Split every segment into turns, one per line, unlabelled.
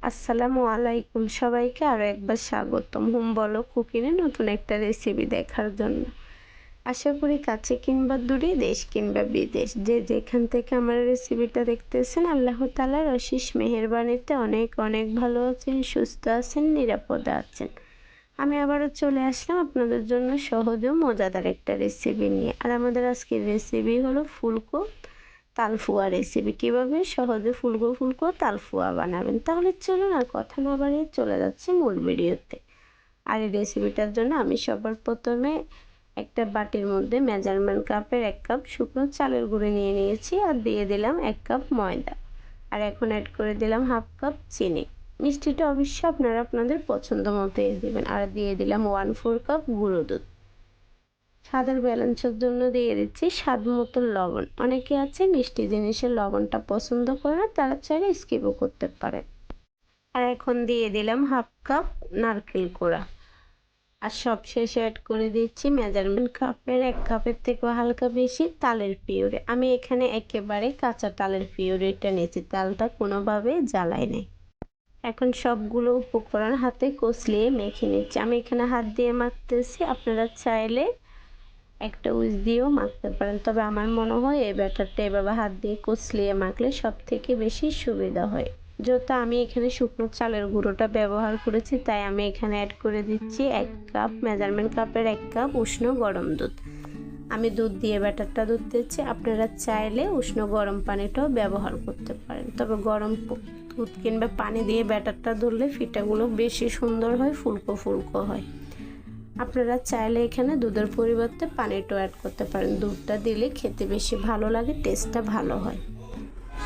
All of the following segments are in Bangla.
আসসালামু আলাইকুম সবাইকে আরও একবার স্বাগতম হোম বলো কুকিংয়ে নতুন একটা রেসিপি দেখার জন্য। আশা করি কাছে কিংবা দূরে, দেশ কিংবা বিদেশ, যে যেখান থেকে আমার রেসিপিটা দেখতেছেন আল্লাহ তাআলার অশেষ মেহেরবানিতে অনেক অনেক ভালো আছেন, সুস্থ আছেন, নিরাপদে আছেন। আমি আবারও চলে আসলাম আপনাদের জন্য সহজ ও মজাদার একটা রেসিপি নিয়ে। আর আমাদের আজকের রেসিপি হলো ফুলকো তালফুয়া রেসিপি। কিভাবে সহজে ফুলকো ফুলকো তালফুয়া বানাবেন, তাহলে চলুন আর কথা না বাড়িয়ে চলে যাচ্ছি মূল ভিডিওতে। আর এই রেসিপিটার জন্য আমি সবার প্রথমে একটা বাটির মধ্যে মেজারমেন্ট কাপের 1 কাপ শুকনো চালের গুঁড়ো নিয়ে নিয়েছি, আর দিয়ে দিলাম 1 কাপ ময়দা, আর এখন অ্যাড করে দিলাম 1/2 কাপ চিনি। মিষ্টিটা অবশ্যই আপনারা আপনাদের পছন্দ মতো দেবেন। আর দিয়ে দিলাম 1/4 কাপ গুঁড়ো দুধ। স্বাদের ব্যালেন্সের জন্য দিয়ে দিচ্ছি স্বাদ মতো লবণ। অনেকে আছে মিষ্টি জিনিসের লবণটা পছন্দ করে না, তারা চাইলে স্কিপও করতে পারে। আর এখন দিয়ে দিলাম 1/2 কাপ নারকেল কোড়া। আর সবশেষে অ্যাড করে দিচ্ছি মেজারমেন্ট কাপের 1 কাপের থেকেও হালকা বেশি তালের পিউরি। আমি এখানে একেবারে কাঁচা তালের পিউরিটা নিয়েছি, তালটা কোনোভাবে জ্বালাই নেই। এখন সবগুলো উপকরণ হাতে কষলিয়ে মেখে নিচ্ছি। আমি এখানে হাত দিয়ে মাখতেছি, আপনারা চাইলে একটা উইস্ক দিয়েও মাখতে পারেন, তবে আমার মনে হয় এই ব্যাটারটা এভাবে হাত দিয়ে কচলিয়ে মাখলে সব থেকে বেশি সুবিধা হয়। যেহেতু আমি এখানে শুকনো চালের গুঁড়োটা ব্যবহার করেছি, তাই আমি এখানে অ্যাড করে দিচ্ছি 1 কাপ মেজারমেন্ট কাপের 1 কাপ উষ্ণ গরম দুধ। আমি দুধ দিয়ে ব্যাটারটা দুধ দিচ্ছি, আপনারা চাইলে উষ্ণ গরম পানিটাও ব্যবহার করতে পারেন, তবে গরম দুধ কিংবা পানি দিয়ে ব্যাটারটা ধরলে ফিটাগুলো বেশি সুন্দর হয়, ফুলকো ফুলকো হয়। আপনারা চাইলে এখানে দুধের পরিবর্তে পানিটাও অ্যাড করতে পারেন। দুধটা দিলে খেতে বেশি ভালো লাগে, টেস্টটা ভালো হয়।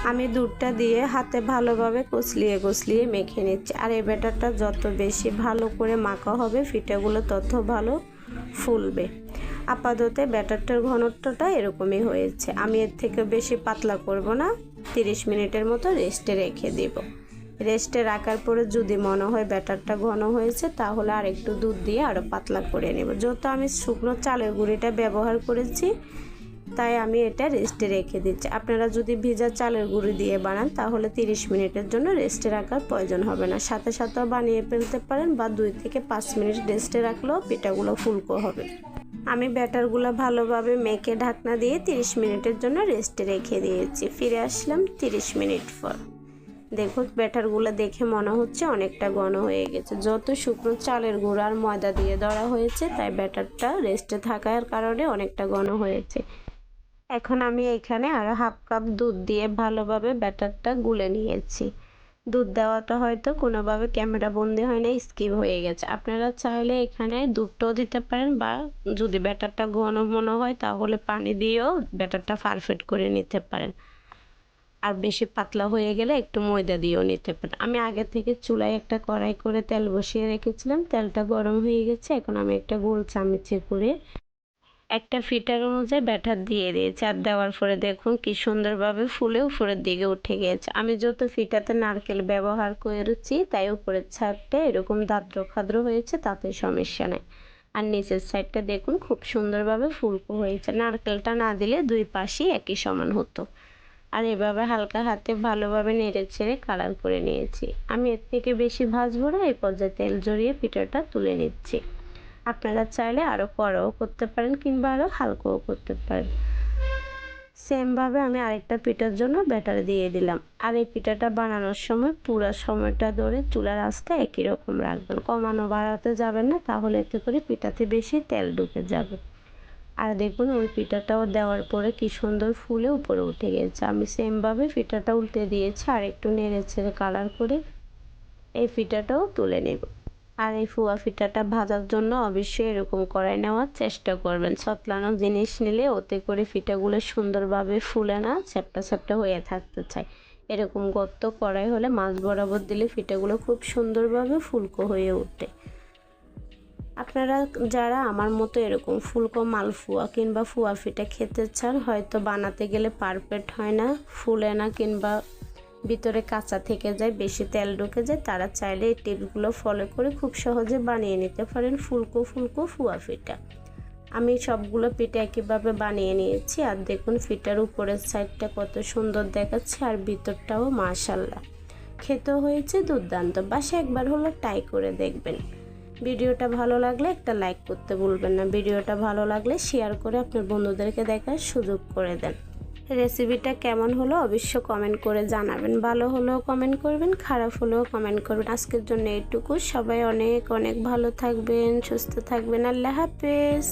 আমি দুধটা দিয়ে হাতে ভালোভাবে কচলিয়ে মেখে নিচ্ছি। আর এই ব্যাটারটা যত বেশি ভালো করে মাখা হবে পিঠাগুলো তত ভালো ফুলবে। আপাতত ব্যাটারটার ঘনত্বটা এরকমই হয়েছে। আমি এর থেকে বেশি পাতলা করব না, 30 মিনিটের মতো রেস্টে রেখে দেব। রেস্টে রাখার পরে যদি মনে হয় ব্যাটারটা ঘন হয়েছে, তাহলে আর একটু দুধ দিয়ে আরও পাতলা করে নেব। যেহেতু আমি শুকনো চালের গুঁড়িটা ব্যবহার করেছি, তাই আমি এটা রেস্টে রেখে দিচ্ছি। আপনারা যদি ভেজা চালের গুঁড়ি দিয়ে বানান, তাহলে 30 মিনিটের জন্য রেস্টে রাখার প্রয়োজন হবে না, সাথে সাথেও বানিয়ে ফেলতে পারেন, বা 2 থেকে 5 মিনিট রেস্টে রাখলেও পিঠাগুলো ফুলকো হবে। আমি ব্যাটারগুলো ভালোভাবে মেখে ঢাকনা দিয়ে 30 মিনিটের জন্য রেস্টে রেখে দিয়েছি। ফিরে আসলাম 30 মিনিট পর। দেখুন ব্যাটারগুলো দেখে মনে হচ্ছে অনেকটা ঘন হয়ে গেছে। যত শুকনো চালের গুঁড়ো আর ময়দা দিয়ে ধরা হয়েছে, তাই ব্যাটারটা রেস্টে থাকার কারণে অনেকটা ঘন হয়েছে। এখন আমি এখানে আরও 1/2 কাপ দুধ দিয়ে ভালোভাবে ব্যাটারটা গুলে নিয়েছি। দুধ দেওয়াটা হয়তো কোনোভাবে ক্যামেরা বন্দি হয় না, স্কিপ হয়ে গেছে। আপনারা চাইলে এখানে দুধটাও দিতে পারেন, বা যদি ব্যাটারটা ঘন মনে হয় তাহলে পানি দিয়েও ব্যাটারটা পারফেক্ট করে নিতে পারেন। আর বেশি পাতলা হয়ে গেলে একটু ময়দা দিয়েও নিতে পারেন। আমি আগে থেকে চুলায় একটা কড়াই করে তেল বসিয়ে রেখেছিলাম, তেলটা গরম হয়ে গেছে। এখন আমি একটা গোল চামচে করে একটা ফিটার অনুযায়ী ব্যাটার দিয়ে দিয়েছি, আর দেওয়ার পরে দেখুন কি সুন্দরভাবে ফুলে উপরের দিকে উঠে গিয়েছে। আমি যত ফিটাতে নারকেল ব্যবহার করেছি, তাই উপরের ছাদটা এরকম দাদ্র খাদ্র হয়েছে, তাতে সমস্যা নেই। আর নিচের সাইডটা দেখুন খুব সুন্দরভাবে ফুলকো হয়েছে। নারকেলটা না দিলে দুই পাশেই একই সমান হতো। আর এভাবে হালকা হাতে ভালোভাবে নেড়ে ছেড়ে কালার করে নিয়েছি। আমি এর থেকে বেশি ভাজবো না, এই পর্যায়ে তেল জড়িয়ে পিঠাটা তুলে নিচ্ছি। আপনারা চাইলে আরও কড়াও করতে পারেন, কিংবা আরও হালকাও করতে পারেন। সেমভাবে আমি আরেকটা পিঠার জন্য ব্যাটার দিয়ে দিলাম। আর এই পিঠাটা বানানোর সময় পুরো সময়টা ধরে চুলার আঁচটা একই রকম রাখবেন, কমানো বাড়াতে যাবেন না, তাহলে এতে করে পিঠাতে বেশি তেল ঢুকে যাবে। আর দেখুন ওই পিঠাটাও দেওয়ার পরে কি সুন্দর ফুলে উপরে উঠে গেছে। আমি সেমভাবে পিঠাটা উল্টে দিয়েছি, আর একটু নেড়ে ছেড়ে কালার করে এই পিঠাটাও তুলে নেব। আর এই ফুয়া পিঠাটা ভাজার জন্য অবশ্যই এরকম কড়াই নেওয়ার চেষ্টা করবেন। ছতলানো জিনিস নিলে ওতে করে পিঠাগুলো সুন্দরভাবে ফুলে না চ্যাপটা চ্যাপটা হয়ে থাকতে চায়। এরকম গর্ত কড়াই হলে মাছ বরাবর দিলে পিঠাগুলো খুব সুন্দরভাবে ফুলকো হয়ে ওঠে। আপনারা যারা আমার মতো এরকম ফুলকো মালফুয়া কিংবা ফুয়া পিঠা খেতে চান, হয়তো বানাতে গেলে পারফেক্ট হয় না, ফুলে না, কিংবা ভিতরে কাঁচা থেকে যায়, বেশি তেল ঢুকে যায়, তারা চাইলে এই টিপসগুলো ফলো করে খুব সহজে বানিয়ে নিতে পারেন ফুলকো ফুলকো ফুয়া পিঠা। আমি সবগুলো পিঠা একইভাবে বানিয়ে নিয়েছি। আর দেখুন পিঠার উপরের সাইডটা কত সুন্দর দেখাচ্ছে, আর ভিতরটাও মাশাআল্লাহ খেতেও হয়েছে দুর্দান্ত। বাসায় একবার হলো ট্রাই করে দেখবেন। ভিডিওটা ভালো লাগলে একটা লাইক করতে ভুলবেন না। ভিডিওটা ভালো লাগলে শেয়ার করে আপনার বন্ধুদেরকে দেখার সুযোগ করে দেন। রেসিপিটা কেমন হলো অবশ্য কমেন্ট করে জানাবেন। ভালো হলেও কমেন্ট করবেন, খারাপ হলেও কমেন্ট করবেন। আজকের জন্য এইটুকু। সবাই অনেক অনেক ভালো থাকবেন, সুস্থ থাকবেন। আল্লাহ হাফেজ।